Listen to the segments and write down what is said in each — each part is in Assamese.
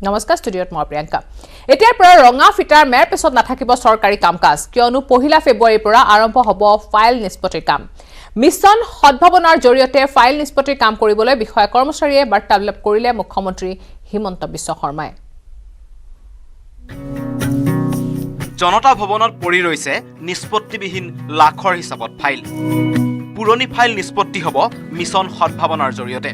নমস্কাৰ ষ্টুডিঅ'ত মই প্ৰিয়ংকা এতিয়াৰ পৰা ৰঙা ফিটাৰ মেৰ পিছত নাথাকিব চৰকাৰী কাম-কাজ কিয়নো 1 ফেব্ৰুৱাৰীৰ পৰা আৰম্ভ হ'ব ফাইল নিষ্পত্তিৰ কাম মিছন সদ্ভাৱনাৰ জৰিয়তে ফাইল নিষ্পত্তিৰ কাম কৰিবলৈ বিষয়া কৰ্মচাৰীয়ে বাৰ্তালাপ কৰিলে মুখ্যমন্ত্ৰী হিমন্ত বিশ্ব শৰ্মাই জনতা ভৱনত পৰি ৰৈছে নিষ্পত্তিবিহীন লাখৰ হিচাপত ফাইল পুৰণি ফাইল নিষ্পত্তি হ'ব মিছন সদ্ভাৱনাৰ জৰিয়তে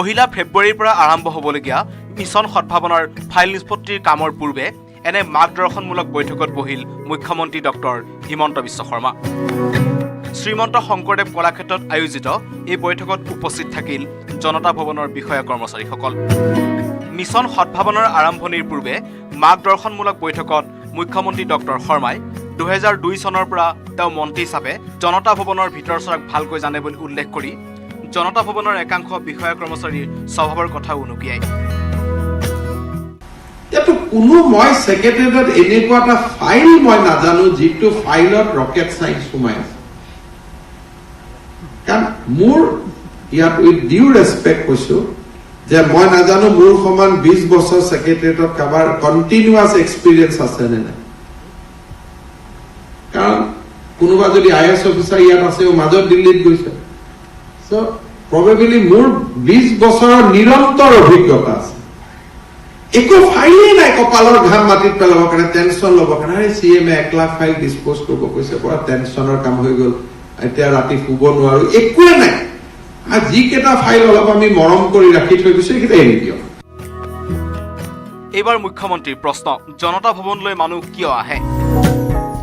1 ফেব্ৰুৱাৰীৰ পৰা আৰম্ভ হ'বলগীয়া মিছন সদ্ভাৱনাৰ ফাইল নিষ্পত্তিৰ কামৰ পূৰ্বে এনে মাৰ্গদৰ্শনমূলক বৈঠকত বহিল মুখ্যমন্ত্ৰী ডক্টৰ হিমন্ত বিশ্ব শৰ্মা শ্ৰীমন্ত শংকৰদেৱ কলাক্ষেত্ৰত আয়োজিত এই বৈঠকত উপস্থিত থাকিল জনতা ভৱনৰ বিষয়া কৰ্মচাৰীসকল মিছন সদ্ভাৱনাৰ আৰম্ভণিৰ পূৰ্বে মাৰ্গদৰ্শনমূলক বৈঠকত মুখ্যমন্ত্ৰী ডক্টৰ শৰ্মাই 2002 চনৰ পৰা তেওঁ মন্ত্ৰী হিচাপে জনতা ভৱনৰ ভিতৰ চৰাক ভালকৈ জানে বুলি উল্লেখ কৰি জনতা ভৱনৰ একাংশ বিষয়া কৰ্মচাৰীৰ স্বভাৱৰ কথা উনুকিয়ায় এটো কোনো মই সেক্ৰেটাৰিয়েটত এনেকুৱা এটা ফাইল মই নাজানো যিটো ফাইলত ৰকেট সায়েন্স সোমাই আছে কাৰণ মোৰ ইয়াত উইথ ডিউ ৰেসপেক্ট কৈছো যে মই নাজানো মোৰ সমান 20 বছৰ সেক্ৰেটাৰিয়েটত কাবাৰ কন্টিনিউয়াস এক্সপেৰিয়েন্স আছে নে নাই কাৰণ কোনোবা যদি আইএস অফিচাৰ ইয়াত আছে ও মাজত দিল্লীত গৈছে সো প্ৰবাবলি মোৰ 20 বছৰৰ নিৰন্তৰ অভিজ্ঞতা আছে একো ফাইলে নাই কপালৰ ঘাম মাটিত পেলাব কাৰণে টেনচন ল'ব কাৰণে সিএম 1 লাখ ফাইল ডিসপোজ কৰিব কৈছে পৰা টেনচনৰ কাম হৈ গ'ল এতিয়া ৰাতি শুব নোৱাৰো একোৱে নাই আজ যি কেটা ফাইল অলপ আমি মৰম কৰি ৰাখি থৈ গৈছে কিটা এৰি দিও এইবাৰ মুখ্যমন্ত্ৰীৰ প্ৰশ্ন জনতা ভৱনলৈ মানুহ কিয় আহে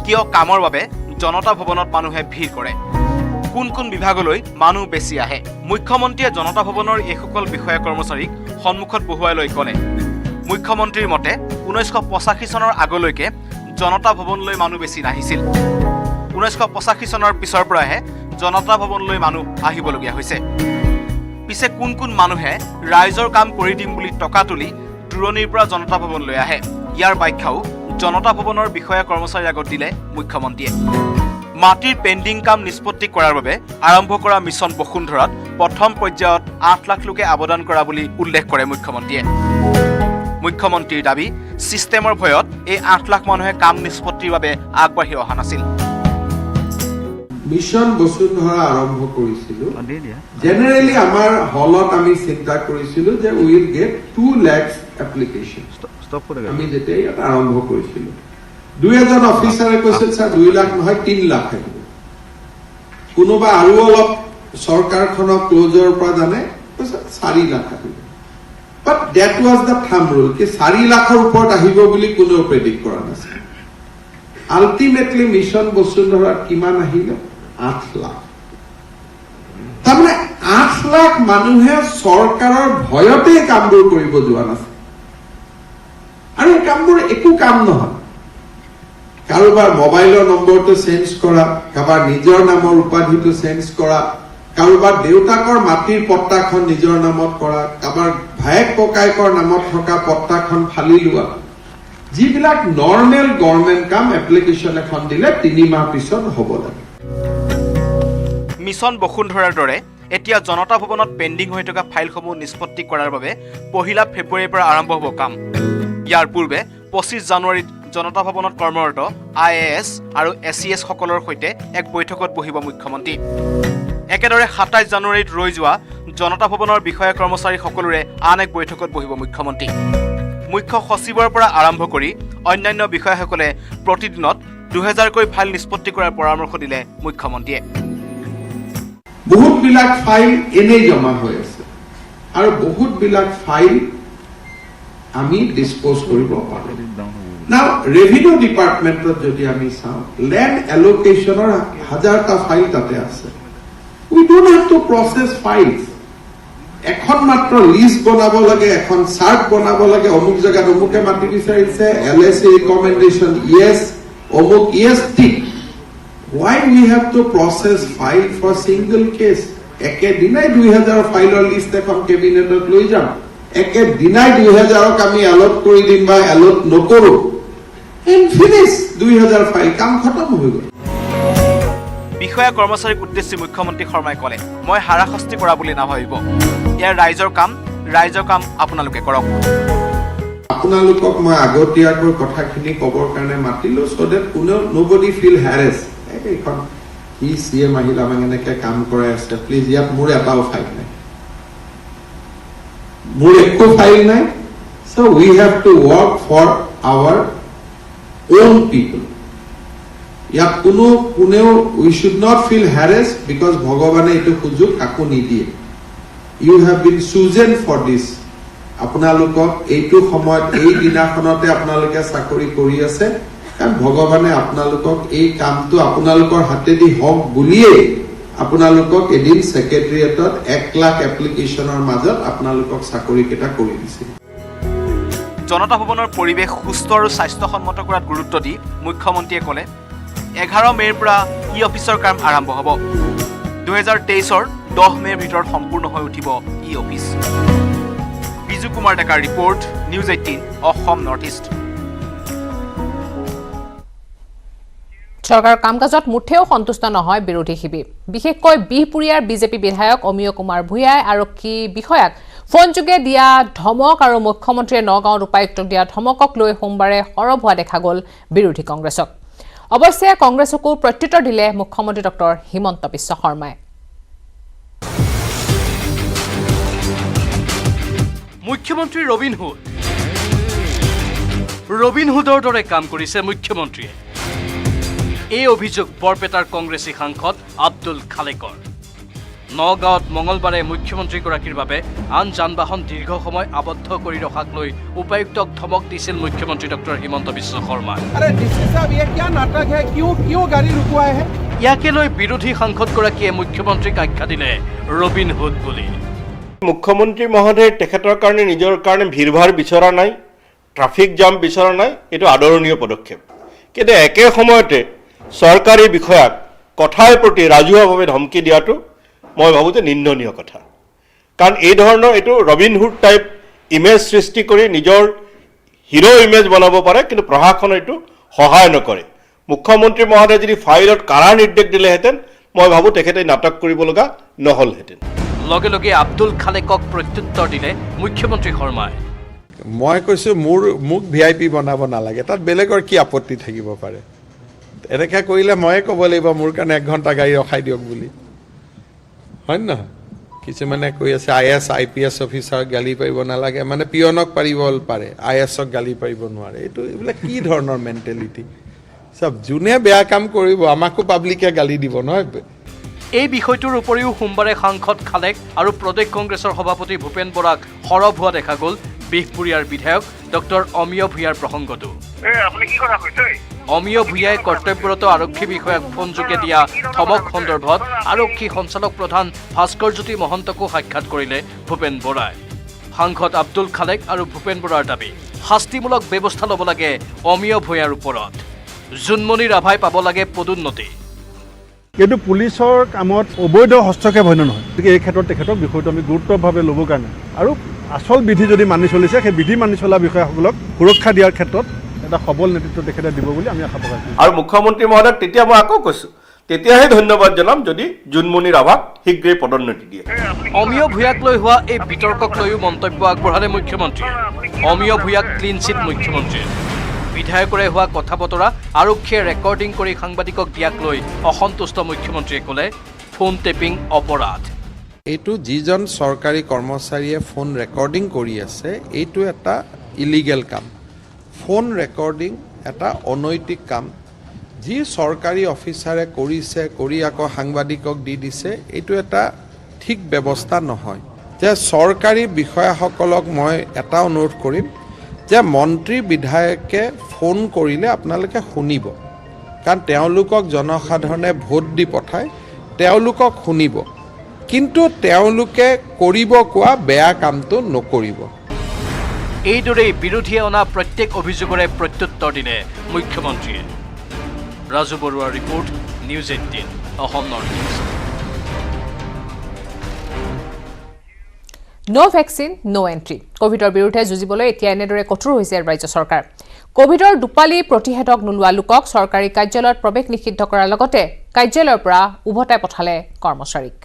কিয় কামৰ বাবে জনতা ভৱনত মানুহে ভিৰ কৰে কোন কোন বিভাগলৈ মানুহ বেছি আহে মুখ্যমন্ত্ৰীয়ে জনতা ভৱনৰ এইসকল বিষয়া কৰ্মচাৰীক সন্মুখত বহুৱাই লৈ ক'লে মুখ্যমন্ত্ৰীৰ মতে 1985 চনৰ আগলৈকে জনতা ভৱনলৈ মানুহ বেছি নাহিছিল 1985 চনৰ পিছৰ পৰাহে জনতা ভৱনলৈ মানুহ আহিবলগীয়া হৈছে পিছে কোন কোন মানুহে ৰাইজৰ কাম কৰি দিম বুলি টকা তুলি দূৰণিৰ পৰা জনতা ভৱনলৈ আহে ইয়াৰ ব্যাখ্যাও জনতা ভৱনৰ বিষয়া কৰ্মচাৰীৰ আগত দিলে মুখ্যমন্ত্ৰীয়ে মাটিৰ পেন্ডিং কাম নিষ্পত্তি কৰাৰ বাবে আৰম্ভ কৰা মিছন বসুন্ধৰাত প্ৰথম পৰ্যায়ত 8 লাখ লোকে আবেদন কৰা বুলি উল্লেখ কৰে মুখ্যমন্ত্ৰীয়ে মুখ্যমন্ত্ৰীৰ দাবী সিস্টেমৰ ভয়ত এই 8 লাখ মানুহে কাম নিষ্পত্তিৰ বাবে আগবাঢ়ি অহা নাছিল মিছন বসুন্ধৰা আৰম্ভ কৰিছিল জেনাৰেলি আমাৰ হলত আমি চিন্তা কৰিছিল যে উইল গেট 2 লাখ এপ্লিকেশন আমি যেতেই আৰম্ভ কৰিছিল 2000 অফিচাৰে কৈছিল স্যাৰ 2 লাখ নহয় 3 লাখ আহিব কোনোবা আৰু অলপ চৰকাৰখনৰ ক্লোজৰ পৰা জানে 4 লাখ আহিব But that was the thumb rule कि 4 লাখৰ ওপৰত আহিব বুলি কোনো প্ৰেডিক্ট কৰা নাছিল আলটিমেটলি মিছন বসুন্ধৰাত কিমান আহিল 8 লাখ তাৰমানে 8 লাখ মানুহে চৰকাৰৰ ভয়তে কামবোৰ কৰিব যোৱা নাছিল আৰু এই কামবোৰ একো কাম নহয় কাৰোবাৰ মোবাইলৰ নম্বৰটো চেঞ্জ কৰা কাৰোবাৰ নিজৰ নামৰ উপাধিটো চেঞ্জ কৰা কাৰোবাৰ দেউতাকৰ মাটিৰ পট্টাখন নিজৰ নামত কৰা কাৰোবাৰ ভায়েক ককায়েকৰ নামত থকা পট্টাখন ফালি লোৱা যিবিলাক নৰ্মেল গভৰ্ণমেণ্ট কাম এপ্লিকেশন এখন দিলে 3 মাহ পিছত হ'ব লাগে মিছন বসুন্ধৰাৰ দৰে এতিয়া জনতা ভৱনত পেন্ডিং হৈ থকা ফাইলসমূহ নিষ্পত্তি কৰাৰ বাবে 1 ফেব্ৰুৱাৰীৰ পৰা আৰম্ভ হ'ব কাম ইয়াৰ পূৰ্বে 25 জানুৱাৰীত জনতা ভৱনত কৰ্মৰত আইএএছ আৰু এসিএছ সকলৰ সৈতে এক বৈঠকত বহিব মুখ্যমন্ত্ৰী একেদৰে 27 জানুৱাৰীত ৰৈ যোৱা জনতা ভৱনৰ বিষয়া কৰ্মচাৰী সকলোৰে আন এক বৈঠকত বহিব মুখ্যমন্ত্ৰী মুখ্য সচিবৰ পৰা আৰম্ভ কৰি অন্যান্য বিষয়াসকলে প্ৰতিদিনত 2000 কৈ ফাইল নিষ্পত্তি কৰাৰ পৰামৰ্শ দিলে মুখ্যমন্ত্ৰীয়ে বহুত বিলাক ফাইল এনেই জমা হৈ আছে আৰু বহুত বিলাক ফাইল আমি ডিসপোজ কৰিব পাৰো Now, revenue department যদি আমি চাওঁ land allocationৰ হাজাৰটা ফাইল তাতে আছে we don't have to process files এখন মাত্ৰ লিষ্ট বনাব লাগে এখন চাৰ্ট বনাব লাগে অমুক জায়গাত অমুকে মাটি বিচাৰিছে এলএসএ ৰিকমেন্ডেশন yes অমুক yes ঠিক why we have to process file for single case একে দিনাই 2000 ফাইলৰ লিষ্ট এখন কেবিনেটত লৈ যাম একে দিনাই 2000ক আমি এলট কৰি দিম বা এলট নকৰো and finish 2000 ফাইল কাম খতম হৈ গ'ল বিষয়া কৰ্মচাৰীক উদ্দেশ্যি মুখ্যমন্ত্ৰী শৰ্মাই ক'লে মই হাৰাশাস্তি কৰা বুলি নাভাবিব ইয়াৰ ৰাইজৰ কাম আপোনালোকে কৰক আপোনালোকক মই আগতীয়াকৈ কথাখিনি ক'বৰ কাৰণে মাতিলো so that nobody feel harassed এইখন কি CM আহিলা মানে এনেকৈ কাম কৰাই আছে প্লিজ ইয়াত মোৰ এটাও ফাইল নাই মোৰ একো ফাইল নাই so we have to work for our own people ইয়াত কোনেও we should not feel harassed because ভগৱানে এইটো সুযোগ কাকো নিদিয়ে you have been chosen for this আপোনালোকক এইটো সময়ত এই দিনাখনতে আপোনালোকে চাকৰি কৰি আছে কাৰণ ভগৱানে আপোনালোকক এই কামটো আপোনালোকৰ হাতেদি হওক বুলিয়ে আপোনালোকক এদিন সেক্ৰেটাৰিয়েটত 1 লাখ এপ্লিকেশনৰ মাজত আপোনালোকক চাকৰি কেটা কৰি দিছে জনতা ভৱনৰ পৰিৱেশ সুস্থ আৰু স্বাস্থ্যসন্মত কৰাত গুৰুত্ব দি মুখ্যমন্ত্ৰীয়ে ক'লে 11 মেৰ পৰা ই অফিচৰ কাম আৰম্ভ হ'ব 2023ৰ 10 মেৰ ভিতৰত সম্পূৰ্ণ হৈ উঠিব ই অফিচ বিজু কুমাৰ ডেকাৰ report news 18 Assam north east চৰকাৰৰ কামকাজত মুঠেও সন্তুষ্ট নহয় বিৰোধী শিবিৰ বিশেষকৈ বিহপুৰীয়াৰ বিজেপি বিধায়ক অমিয় কুমাৰ ভূঞাই আৰক্ষী বিষয়াক ফোনযোগে দিয়া ধমক আৰু মুখ্যমন্ত্ৰীয়ে নগাঁৱৰ উপায়ুক্তক দিয়া ধমকক লৈ সোমবাৰে সৰব হোৱা দেখা গ'ল বিৰোধী কংগ্ৰেছক অৱশ্যে কংগ্ৰেছকো প্ৰত্যুত্তৰ দিলে মুখ্যমন্ত্ৰী ডক্টৰ হিমন্ত বিশ্ব শৰ্মাই মুখ্যমন্ত্ৰী ৰবিন হুডৰ দৰে কাম কৰিছে মুখ্যমন্ত্ৰীয়ে এই অভিযোগ বৰপেটাৰ কংগ্ৰেছী সাংসদ আব্দুল খালেকৰ নগাঁৱত মঙলবাৰে মুখ্যমন্ত্ৰীগৰাকীৰ বাবে আন যান-বাহন দীৰ্ঘ সময় আবদ্ধ কৰি ৰখাক লৈ উপায়ুক্তক ধমক দিছিল মুখ্যমন্ত্ৰী ডক্টৰ হিমন্ত বিশ্ব শৰ্মাই ইয়াকে লৈ বিৰোধী সাংসদগৰাকীয়ে মুখ্যমন্ত্ৰীক আখ্যা দিলে ৰবিন হুড বুলি মুখ্যমন্ত্ৰী মহোদয় তেখেতৰ কাৰণে নিজৰ কাৰণে ভিৰভাৰ বিচৰা নাই ট্ৰাফিক জাম বিচৰা নাই এইটো আদৰণীয় পদক্ষেপ কিন্তু একে সময়তে চৰকাৰী বিষয়াক কথাৰ প্ৰতি ৰাজহুৱাভাৱে ধমকি দিয়াটো মই ভাবোঁ যে নিন্দনীয় কথা কাৰণ এই ধৰণৰ এইটো ৰবিন হুড টাইপ ইমেজ সৃষ্টি কৰি নিজৰ হিৰো ইমেজ বনাব পাৰে কিন্তু প্ৰশাসনে এইটো সহায় নকৰে মুখ্যমন্ত্ৰী মহোদয় যদি ফাইলত কাৰা নিৰ্দেশ দিলেহেঁতেন মই ভাবোঁ তেখেতে নাটক কৰিব লগা নহ'লহেঁতেন লগে লগে আব্দুল খালেকক প্ৰত্যুত্তৰ দিলে মুখ্যমন্ত্ৰী শৰ্মাই মই কৈছো মোক VIP বনাব নালাগে তাত বেলেগৰ কি আপত্তি থাকিব পাৰে এনেকৈ কৰিলে ময়ে ক'ব লাগিব মোৰ কাৰণে 1 ঘণ্টা গাড়ী ৰখাই দিয়ক বুলি হয় না কিছুমানে কৈ আছে IS IPS অফিচাৰ গালি পাৰিব নালাগে মানে পিয়নক পাৰিব পাৰে ISক গালি পাৰিব নোৱাৰে এইবিলাক কি ধৰণৰ মেণ্টেলিটি সব যোনে বেয়া কাম কৰিব আমাকো পাব্লিকে গালি দিব নহয় এই বিষয়টোৰ উপৰিও সোমবাৰে সাংসদ খালেক আৰু প্ৰদেশ কংগ্ৰেছৰ সভাপতি ভূপেন বৰাক সৰব হোৱা দেখা গ'ল বিহপুৰীয়াৰ বিধায়ক ডক্টৰ অমিয় ভূঞাৰ প্ৰসংগটো অমিয় ভূঞাই কৰ্তব্যৰত আৰক্ষী বিষয়াক ফোনযোগে দিয়া ধমক সন্দৰ্ভত আৰক্ষী সঞ্চালক প্ৰধান ভাস্কৰজ্যোতি মহন্তকো সাক্ষাৎ কৰিলে ভূপেন বৰাই সাংসদ আব্দুল খালেক আৰু ভূপেন বৰাৰ দাবী শাস্তিমূলক ব্যৱস্থা ল'ব লাগে অমিয় ভূঞাৰ ওপৰত জুনমণি ৰাভাই পাব লাগে পদোন্নতি কিন্তু পুলিচৰ কামত অবৈধ হস্তক্ষেপ হয় নহয় গতিকে এই ক্ষেত্ৰত তেখেতক বিষয়টো আমি গুৰুত্বভাৱে ল'ব কাৰণে আৰু আসল বিধি যদি মানি চলিছে সেই বিধি মানি চলা বিষয়াসকলক সুৰক্ষা দিয়াৰ ক্ষেত্ৰত এটা সবল নেতৃত্ব তেখেতে দিব বুলি আমি আশা প্ৰকাশ কৰিছোঁ আৰু মুখ্যমন্ত্ৰী মহোদয়ক তেতিয়া মই আকৌ কৈছোঁ তেতিয়াহে ধন্যবাদ জনাম যদি জুনমণি ৰাভাক শীঘ্ৰেই পদোন্নতি দিয়ে অমিয় ভূঞাক লৈ হোৱা এই বিতৰ্কক লৈও মন্তব্য আগবঢ়ালে মুখ্যমন্ত্ৰীয়ে অমিয় ভূঞাক ক্লিন চিট মুখ্যমন্ত্ৰীয়ে বিধায়কৰে হোৱা কথা বতৰা আৰক্ষীয়ে ৰেকৰ্ডিং কৰি সাংবাদিকক দিয়াক লৈ অসন্তুষ্ট মুখ্যমন্ত্ৰীয়ে ক'লে ফোন টেপিং অপৰাধ এইটো যিজন চৰকাৰী কৰ্মচাৰীয়ে ফোন ৰেকৰ্ডিং কৰি আছে এইটো এটা ইলিগেল কাম ফোন ৰেকৰ্ডিং এটা অনৈতিক কাম যি চৰকাৰী অফিচাৰে কৰিছে কৰি আকৌ সাংবাদিকক দি দিছে এইটো এটা ঠিক ব্যৱস্থা নহয় যে চৰকাৰী বিষয়াসকলক মই এটা অনুৰোধ কৰিম যে মন্ত্ৰী বিধায়কে ফোন কৰিলে আপোনালোকে শুনিব কাৰণ তেওঁলোকক জনসাধাৰণে ভোট দি পঠায় তেওঁলোকক শুনিব কিন্তু তেওঁলোকে কৰিব কোৱা বেয়া কামটো নকৰিব এইদৰেই বিৰোধীয়ে অনা প্ৰত্যেক অভিযোগৰে প্ৰত্যুত্তৰ দিলে মুখ্যমন্ত্ৰীয়ে ৰাজু বৰুৱাৰ report news 18 Assam north east no vaccine no entry কোভিডৰ বিৰুদ্ধে যুঁজিবলৈ এতিয়া এনেদৰে কঠোৰ হৈছে ৰাজ্য চৰকাৰ কোভিডৰ দুপালি প্ৰতিষেধক নোলোৱা লোকক চৰকাৰী কাৰ্যালয়ত প্ৰৱেশ নিষিদ্ধ কৰাৰ লগতে কাৰ্যালয়ৰ পৰা উভতাই পঠালে কৰ্মচাৰীক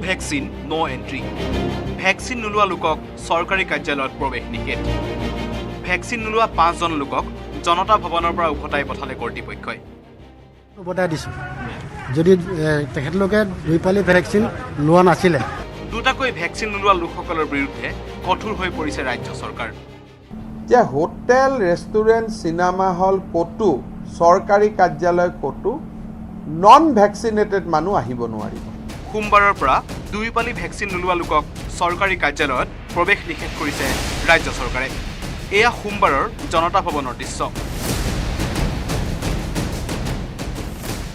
ভেকচিন নো এন্ট্ৰি ভেকচিন নোলোৱা লোকক চৰকাৰী কাৰ্যালয়ত প্ৰৱেশ নিষেধ ভেকচিন নোলোৱা 5 জন লোকক জনতা ভৱনৰ পৰা উভতাই পঠালে কৰ্তৃপক্ষই উভতাই দিছোঁ যদি তেখেতলোকে 2 পালি ভেকচিন লোৱা নাছিলে দুটাকৈ ভেকচিন নোলোৱা লোকসকলৰ বিৰুদ্ধে কঠোৰ হৈ পৰিছে ৰাজ্য চৰকাৰ যে হোটেল ৰেষ্টুৰেণ্ট চিনেমা হল ক'তো চৰকাৰী কাৰ্যালয় ক'তো নন ভেকচিনেটেড মানুহ আহিব নোৱাৰিব সোমবাৰৰ পৰা 2 পালি ভেকচিন নোলোৱা লোকক চৰকাৰী কাৰ্যালয়ত প্ৰৱেশ নিষেধ কৰিছে ৰাজ্য চৰকাৰে এয়া সোমবাৰৰ জনতা ভৱনৰ দৃশ্য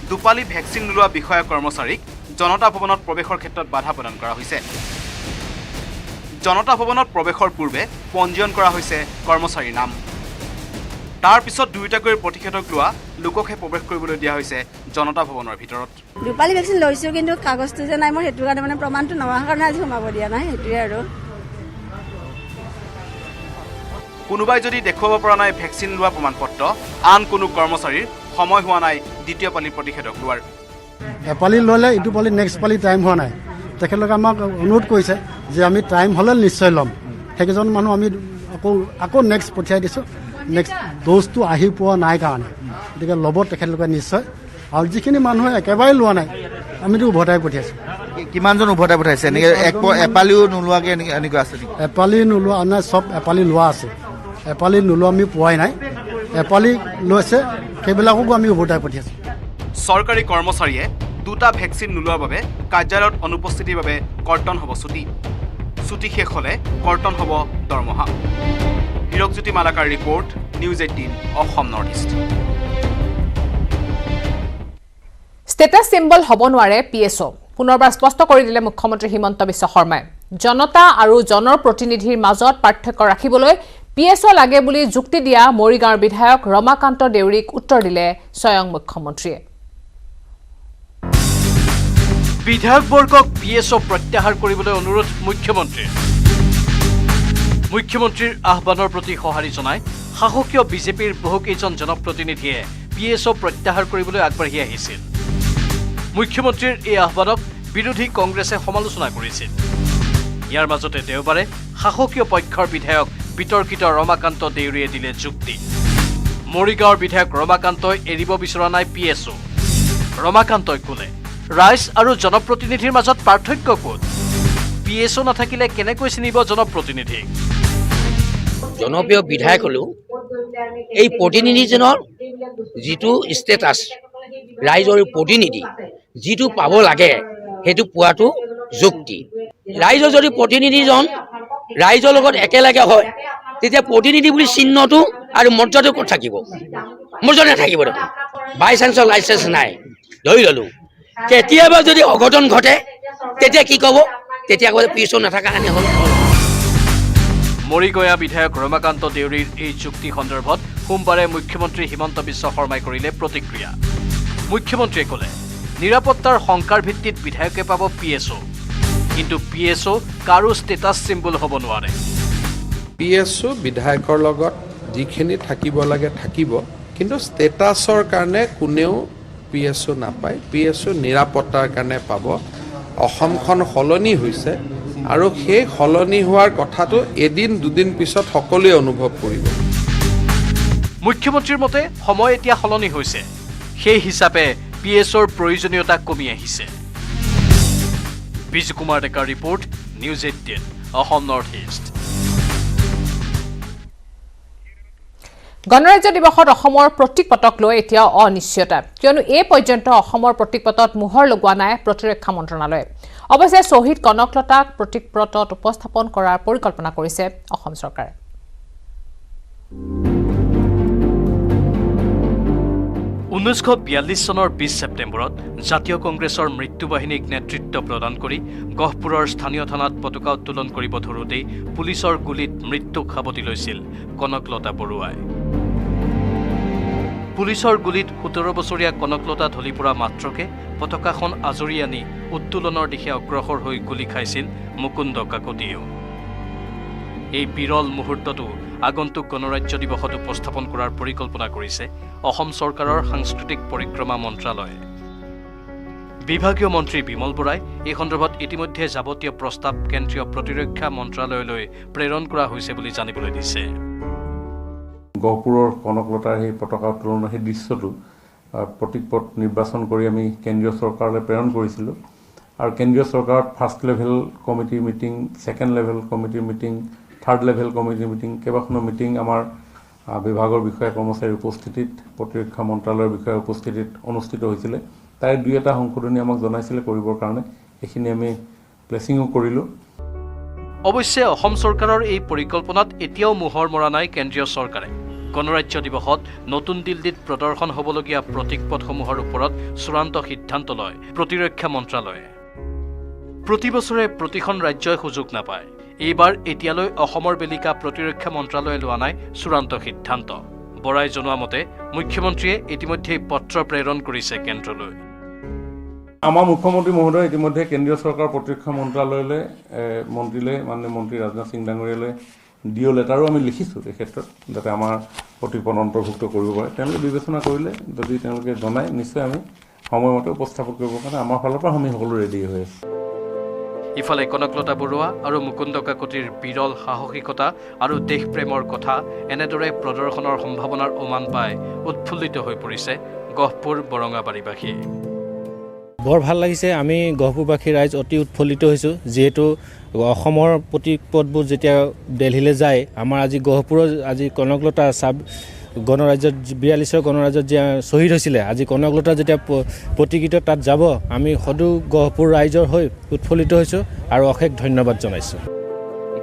দুপালি ভেকচিন নোলোৱা বিষয়া কৰ্মচাৰীক জনতা ভৱনত প্ৰৱেশৰ ক্ষেত্ৰত বাধা প্ৰদান কৰা হৈছে জনতা ভৱনত প্ৰৱেশৰ পূৰ্বে পঞ্জীয়ন কৰা হৈছে কৰ্মচাৰীৰ নাম তাৰ পিছত দুইটাকৈ প্ৰতিষেধক লোৱা লোককহে প্ৰৱেশ কৰিবলৈ দিয়া হৈছে জনতা ভৱনৰ ভিতৰত 2 পালি ভেকচিন লৈছোঁ কিন্তু কাগজটো যে নাই মই সেইটো কাৰণে মানে প্ৰমাণটো নোহোৱাৰ কাৰণে আজি সোমাব দিয়া নাই সেইটোৱে আৰু কোনোবাই যদি দেখুৱাব পৰা নাই ভেকচিন লোৱা প্ৰমাণপত্ৰ আন কোনো কৰ্মচাৰীৰ সময় হোৱা নাই দ্বিতীয় পালি প্ৰতিষেধক লোৱাৰ এপালি ল'লে ইটো পালি নেক্সট পালি টাইম হোৱা নাই তেখেতলোকে আমাক অনুৰোধ কৰিছে যে আমি টাইম হ'লে নিশ্চয় ল'ম সেইকেইজন মানুহ আমি আকৌ নেক্সট পঠিয়াই দিছোঁ নেক্সট ড'জটো আহি পোৱা নাই কাৰণে গতিকে ল'ব তেখেতলোকে নিশ্চয় আৰু যিখিনি মানুহে একেবাৰে লোৱা নাই আমিতো উভতাই পঠিয়াইছোঁ কিমানজন উভতাই পঠাইছে এনেকৈ এপালিও নোলোৱাকৈ এনেকুৱা আছে নেকি এপালি নোলোৱা নাই চব এপালি লোৱা আছে এপালি নোলোৱা আমি পোৱাই নাই এপালি লৈছে সেইবিলাককো আমি উভতাই পঠিয়াইছোঁ চৰকাৰী কৰ্মচাৰীয়ে 2টা ভেকচিন নোলোৱাৰ বাবে কাৰ্যালয়ত অনুপস্থিতিৰ বাবে কৰ্তন হ'ব ছুটি শেষ হ'লে কৰ্তন হ'ব দৰমহা Hirakjyoti Malakar report news 18 Assam north east status symbol হ'ব নোৱাৰে পিএছঅ পুনৰবাৰ স্পষ্ট কৰি দিলে মুখ্যমন্ত্ৰী হিমন্ত বিশ্ব শৰ্মাই জনতা আৰু জনৰ প্ৰতিনিধিৰ মাজত পাৰ্থক্য ৰাখিবলৈ পিএছঅ লাগে বুলি যুক্তি দিয়া মৰিগাঁৱৰ বিধায়ক ৰমাকান্ত দেউৰীক উত্তৰ দিলে স্বয়ং মুখ্যমন্ত্ৰীয়ে বিধায়কবৰ্গক পিএছঅ প্ৰত্যাহাৰ কৰিবলৈ অনুৰোধ মুখ্যমন্ত্ৰীৰ আহ্বানৰ প্ৰতি সঁহাৰি জনাই শাসকীয় বিজেপিৰ বহুকেইজন জনপ্ৰতিনিধিয়ে পিএছঅ প্ৰত্যাহাৰ কৰিবলৈ আগবাঢ়ি আহিছিল মুখ্যমন্ত্ৰীৰ এই আহ্বানক বিৰোধী কংগ্ৰেছে সমালোচনা কৰিছিল ইয়াৰ মাজতে দেওবাৰে শাসকীয় পক্ষৰ বিধায়ক বিতৰ্কিত ৰমাকান্ত দেউৰীয়ে দিলে যুক্তি মৰিগাঁৱৰ বিধায়ক ৰমাকান্তই এৰিব বিচৰা নাই পিএছঅ ৰমাকান্তই ক'লে ৰাইজ আৰু জনপ্ৰতিনিধিৰ মাজত পাৰ্থক্য ক'ত পিএছঅ নাথাকিলে কেনেকৈ চিনিব জনপ্ৰতিনিধিক জনপ্ৰিয় বিধায়ক হ'লেও এই প্ৰতিনিধিজনৰ যিটো ষ্টেটাছ ৰাইজৰ প্ৰতিনিধি যিটো পাব লাগে সেইটো পোৱাটো যুক্তি ৰাইজৰ যদি প্ৰতিনিধিজন ৰাইজৰ লগত একেলগে হয় তেতিয়া প্ৰতিনিধি বুলি চিহ্নটো আৰু মৰ্যাদা ক'ত থাকিব মৰ্যাদা নাথাকিব দেখোন বাই চান্সৰ লাইচেঞ্চ নাই ধৰি ল'লোঁ কেতিয়াবা যদি অঘটন ঘটে তেতিয়া কি ক'ব তেতিয়া ক'ব পিএছঅ নাথাকা কাৰণে হ'ল মৰিগয়া বিধায়ক ৰমাকান্ত দেউৰীৰ এই যুক্তি সন্দৰ্ভত সোমবাৰে মুখ্যমন্ত্ৰী হিমন্ত বিশ্ব শৰ্মাই কৰিলে প্ৰতিক্ৰিয়া মুখ্যমন্ত্ৰীয়ে ক'লে নিৰাপত্তাৰ শংকাৰ ভিত্তিত বিধায়কে পাব পিএছঅ কিন্তু পিএছঅ কাৰো ষ্টেটাছ চিম্বল হ'ব নোৱাৰে পিএছঅ বিধায়কৰ লগত যিখিনি থাকিব লাগে থাকিব কিন্তু ষ্টেটাছৰ কাৰণে কোনেও পিএছঅ নাপায় পিএছঅ নিৰাপত্তাৰ কাৰণে পাব অসমখন সলনি হৈছে আৰু সেই সলনি হোৱাৰ কথাটো এদিন দুদিন পিছত সকলোৱে অনুভৱ কৰিব মুখ্যমন্ত্ৰীৰ মতে সময় এতিয়া সলনি হৈছে সেই হিচাপে পিএছঅৰ প্ৰয়োজনীয়তা কমি আহিছে বিজু কুমাৰ ডেকাৰ report news 18 Assam north east গণৰাজ্য দিৱসত অসমৰ প্ৰতীক পতক লৈ এতিয়া অনিশ্চয়তা কিয়নো এই পৰ্যন্ত অসমৰ প্ৰতীক পতত মোহৰ লগোৱা নাই প্ৰতিৰক্ষা মন্ত্ৰণালয়ে অৱশ্যে শ্বহীদ কনকলতাক প্ৰতীক পতত উপস্থাপন কৰাৰ পৰিকল্পনা কৰিছে অসম চৰকাৰে 1942 চনৰ 20 ছেপ্টেম্বৰত জাতীয় কংগ্ৰেছৰ মৃত্যুবাহিনীক নেতৃত্ব প্ৰদান কৰি গহপুৰৰ স্থানীয় থানাত পতাকা উত্তোলন কৰিব ধৰোঁতেই পুলিচৰ গুলীত মৃত্যুক সাৱটি লৈছিল কনকলতা বৰুৱাই পুলিচৰ গুলীত 17 বছৰীয়া কনকলতা ঢলি পৰা মাত্ৰকে পতাকাখন আজৰি আনি উত্তোলনৰ দিশে অগ্ৰসৰ হৈ গুলী খাইছিল মুকুন্দ কাকতিয়েও এই বিৰল মুহূৰ্তটো আগন্তুক গণৰাজ্য দিৱসত উপস্থাপন কৰাৰ পৰিকল্পনা কৰিছে অসম চৰকাৰৰ সাংস্কৃতিক পৰিক্ৰমা মন্ত্ৰালয়ে বিভাগীয় মন্ত্ৰী বিমল বৰাই এই সন্দৰ্ভত ইতিমধ্যে যাৱতীয় প্ৰস্তাৱ কেন্দ্ৰীয় প্ৰতিৰক্ষা মন্ত্ৰালয়লৈ প্ৰেৰণ কৰা হৈছে বুলি জানিবলৈ দিছে। গহপুৰৰ কনকলতাৰ সেই পতাকা উত্তোলনৰ সেই দৃশ্যটো প্ৰতীকপট নিৰ্বাচন কৰি আমি কেন্দ্ৰীয় চৰকাৰলৈ প্ৰেৰণ কৰিছিলোঁ আৰু কেন্দ্ৰীয় চৰকাৰত ফাৰ্ষ্ট লেভেল কমিটিৰ মিটিং, ছেকেণ্ড লেভেল কমিটিৰ মিটিং, থাৰ্ড লেভেল কমিটিৰ মিটিং, কেইবাখনো মিটিং আমাৰ বিভাগৰ বিষয়া কৰ্মচাৰীৰ উপস্থিতিত, প্ৰতিৰক্ষা মন্ত্ৰালয়ৰ বিষয়াৰ উপস্থিতিত অনুষ্ঠিত হৈছিলে। তাৰে 2-এটা সংশোধনী আমাক জনাইছিলে কৰিবৰ কাৰণে, এইখিনি আমি প্লেচিঙো কৰিলোঁ। অৱশ্যে অসম চৰকাৰৰ এই পৰিকল্পনাত এতিয়াও মোহৰ মৰা নাই কেন্দ্ৰীয় চৰকাৰে। গণৰাজ্য দিৱসত নতুন দিল্লীত প্ৰদৰ্শন হ'বলগীয়া প্ৰতীকপটসমূহৰ ওপৰত চূড়ান্ত সিদ্ধান্ত লয় প্ৰতিৰক্ষা মন্ত্ৰালয়ে। প্ৰতি বছৰে প্ৰতিখন ৰাজ্যই সুযোগ নাপায়। এইবাৰ এতিয়ালৈ অসমৰ বেলিকা প্ৰতিৰক্ষা মন্ত্ৰালয়ে লোৱা নাই চূড়ান্ত সিদ্ধান্ত। বৰাই জনোৱা মতে মুখ্যমন্ত্ৰীয়ে ইতিমধ্যেই পত্ৰ প্ৰেৰণ কৰিছে কেন্দ্ৰলৈ। আমাৰ মুখ্যমন্ত্ৰী মহোদয় ইতিমধ্যে কেন্দ্ৰীয় চৰকাৰৰ প্ৰতিৰক্ষা মন্ত্ৰালয়লৈ মন্ত্ৰীলৈ মাননীয় মন্ত্ৰী ৰাজনাথ সিং ডাঙৰীয়ালৈ ডিঅ' লেটাৰো আমি লিখিছোঁ এই ক্ষেত্ৰত, যাতে আমাৰ প্ৰতিপদ অন্তৰ্ভুক্ত কৰিব পাৰে। তেওঁলোকে বিবেচনা কৰিলে যদি তেওঁলোকে জনায় নিশ্চয় আমি সময়মতে উপস্থাপন কৰিবৰ কাৰণে আমাৰ ফালৰ পৰা আমি সকলো ৰেডি হৈ আছোঁ। ইফালে কনকলতা বৰুৱা আৰু মুকুন্দ কাকতিৰ বিৰল সাহসিকতা আৰু দেশপ্ৰেমৰ কথা এনেদৰে প্ৰদৰ্শনৰ সম্ভাৱনাৰ উমান পাই উৎফুল্লিত হৈ পৰিছে গহপুৰ বৰঙাবাৰীবাসী। বৰ ভাল লাগিছে। আমি গহপুৰবাসী ৰাইজ অতি উৎফুল্লিত হৈছোঁ, যিহেতু অসমৰ প্ৰতীকপটবোৰ যেতিয়া দিল্লীলৈ যায়, আমাৰ আজি গহপুৰৰ আজি কনকলতা গণৰাজ্যত 42 গণৰাজ্যত যে শ্বহীদ হৈছিলে, আজি কনকলতা যেতিয়া প্ৰতীকীত তাত যাব, আমি সদৌ গহপুৰ ৰাইজৰ হৈ উৎফুল্লিত হৈছোঁ আৰু অশেষ ধন্যবাদ জনাইছোঁ।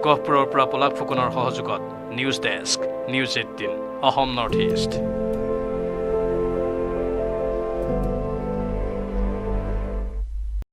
গহপুৰৰ পৰা পলাশ ফুকনৰ সহযোগত news desk, news 18 Assam north east.